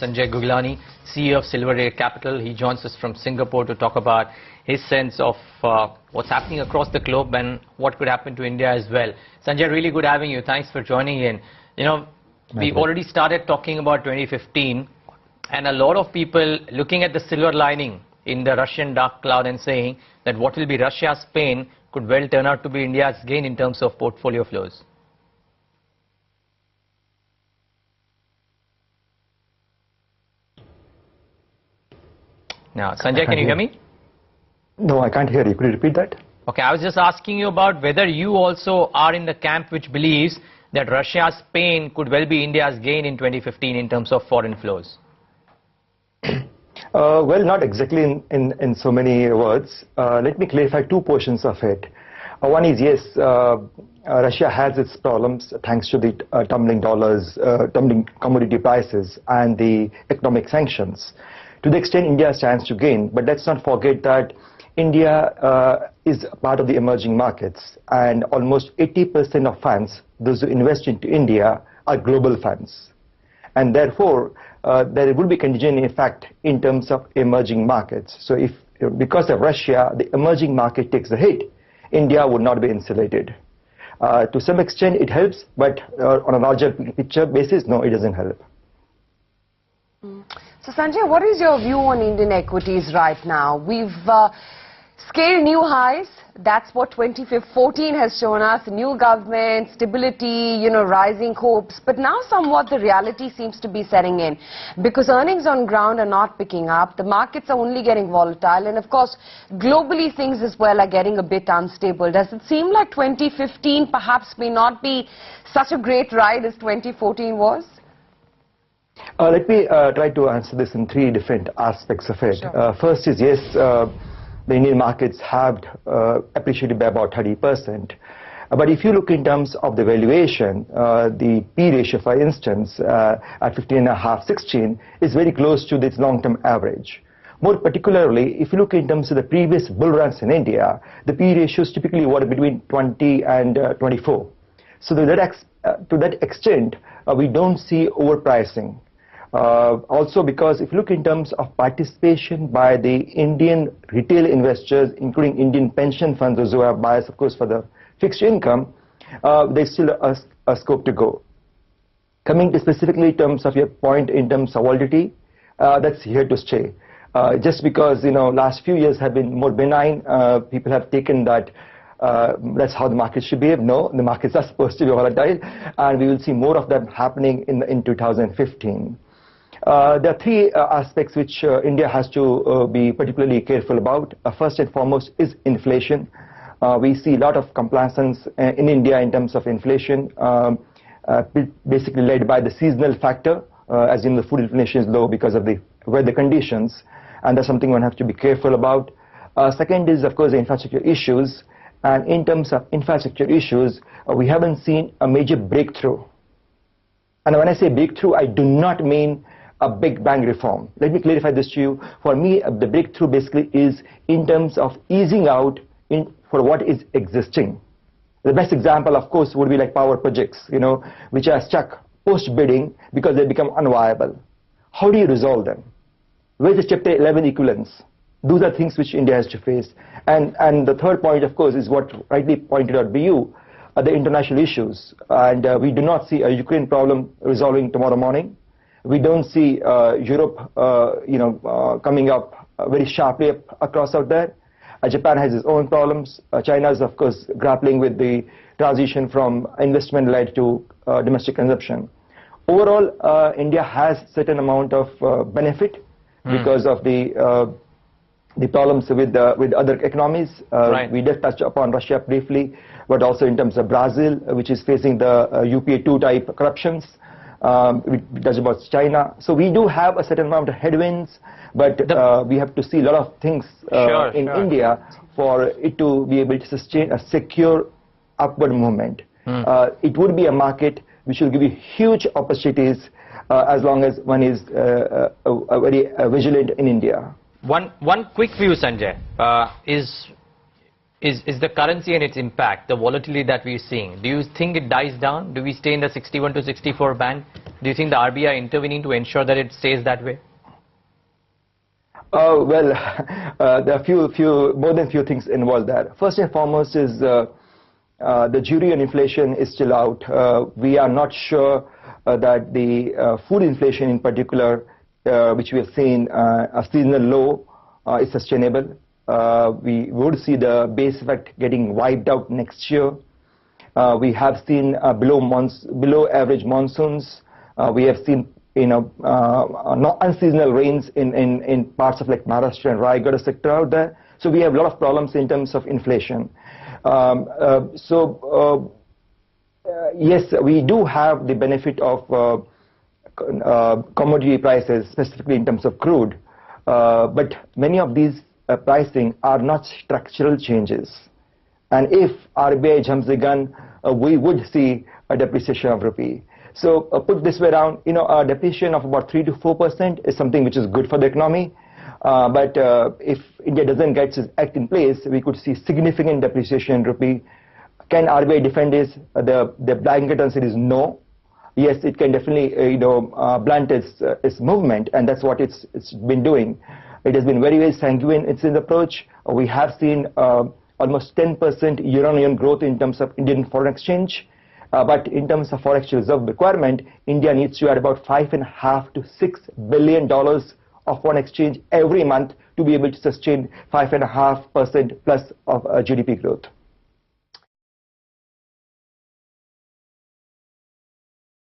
Sanjay Guglani, CEO of Silverdale Capital. He joins us from Singapore to talk about his sense of what's happening across the globe and what could happen to India as well. Sanjay, really good having you. Thanks for joining in. You know, we've already started talking about 2015 and a lot of people looking at the silver lining in the Russian dark cloud and saying that what will be Russia's pain could well turn out to be India's gain in terms of portfolio flows. Now, Sanjay, can you hear me? No, I can't hear you. Could you repeat that? Okay, I was just asking you about whether you also are in the camp which believes that Russia's pain could well be India's gain in 2015 in terms of foreign flows. Well, not exactly in so many words. Let me clarify two portions of it. One is, yes, Russia has its problems thanks to the tumbling dollars, tumbling commodity prices and the economic sanctions. To the extent India stands to gain, but let's not forget that India is part of the emerging markets, and almost 80% of funds, those who invest into India, are global funds. And therefore, there will be contingent effect in terms of emerging markets. So if, because of Russia, the emerging market takes a hit, India would not be insulated. To some extent, it helps, but on a larger picture basis, no, it doesn't help. So Sanjay, what is your view on Indian equities right now? We've scaled new highs. That's what 2014 has shown us. New government, stability, rising hopes. But now somewhat the reality seems to be setting in. Because earnings on ground are not picking up. The markets are only getting volatile. And of course, globally things as well are getting a bit unstable. Does it seem like 2015 perhaps may not be such a great ride as 2014 was? Let me try to answer this in three different aspects of it. Sure. First is, yes, the Indian markets have appreciated by about 30%. But if you look in terms of the valuation, the P ratio, for instance, at 15.5, 16, is very close to its long-term average. More particularly, if you look in terms of the previous bull runs in India, the P ratios typically were between 20 and 24. So to that extent, we don't see overpricing. Also because if you look in terms of participation by the Indian retail investors, including Indian pension funds, those who have bias, of course, for the fixed income, there's still a scope to go. Coming to specifically in terms of your point in terms of volatility, that's here to stay. Just because, last few years have been more benign, people have taken that that's how the markets should behave. No, the markets are supposed to be volatile, and we will see more of them happening in 2015. There are three aspects which India has to be particularly careful about. First and foremost is inflation. We see a lot of complacence in India in terms of inflation, basically led by the seasonal factor. As in, the food inflation is low because of the weather conditions, and that's something one has to be careful about. Second is, of course, the infrastructure issues. And in terms of infrastructure issues, we haven't seen a major breakthrough. And when I say breakthrough, I do not mean a big bang reform. Let me clarify this to you. For me, the breakthrough basically is in terms of easing out for what is existing. The best example, of course, would be like power projects, which are stuck post-bidding because they become unviable. How do you resolve them? Where's the Chapter 11 equivalence? Those are things which India has to face. And the third point, of course, is what rightly pointed out by you, the international issues. And we do not see a Ukraine problem resolving tomorrow morning. We don't see Europe, coming up very sharply across out there. Japan has its own problems. China is, of course, grappling with the transition from investment-led to domestic consumption. Overall, India has certain amount of benefit because of the problems with other economies. Right. We just touched upon Russia briefly, but also in terms of Brazil, which is facing the UPA2 type corruptions. We touched about China. So we do have a certain amount of headwinds, but we have to see a lot of things in India for it to be able to sustain a secure upward movement. It would be a market which will give you huge opportunities as long as one is very vigilant in India. One quick view, Sanjay, is the currency and its impact, the volatility that we're seeing. Do you think it dies down? Do we stay in the 61 to 64 band? Do you think the RBI intervening to ensure that it stays that way? Well, there are more than few things involved there. First and foremost is the jury on inflation is still out. We are not sure that the food inflation in particular, which we have seen a seasonal low, is sustainable. We would see the base effect getting wiped out next year. We have seen below average monsoons. We have seen unseasonal rains in parts of like Maharashtra and Raigad sector out there. So we have a lot of problems in terms of inflation. Yes, we do have the benefit of commodity prices, specifically in terms of crude. But many of these pricing are not structural changes. And if RBI jumps the gun, we would see a depreciation of rupee. So put this way around, a depreciation of about 3 to 4% is something which is good for the economy. But if India doesn't get its act in place, we could see significant depreciation in rupee. Can RBI defend this? The blanket answer is no. Yes, it can definitely blunt its movement, and that's what it's been doing. It has been very, very sanguine in its approach. We have seen almost 10% year-on-year growth in terms of Indian foreign exchange. But in terms of forex reserve requirement, India needs to add about $5.5 to $6 billion of foreign exchange every month to be able to sustain 5.5% plus of GDP growth.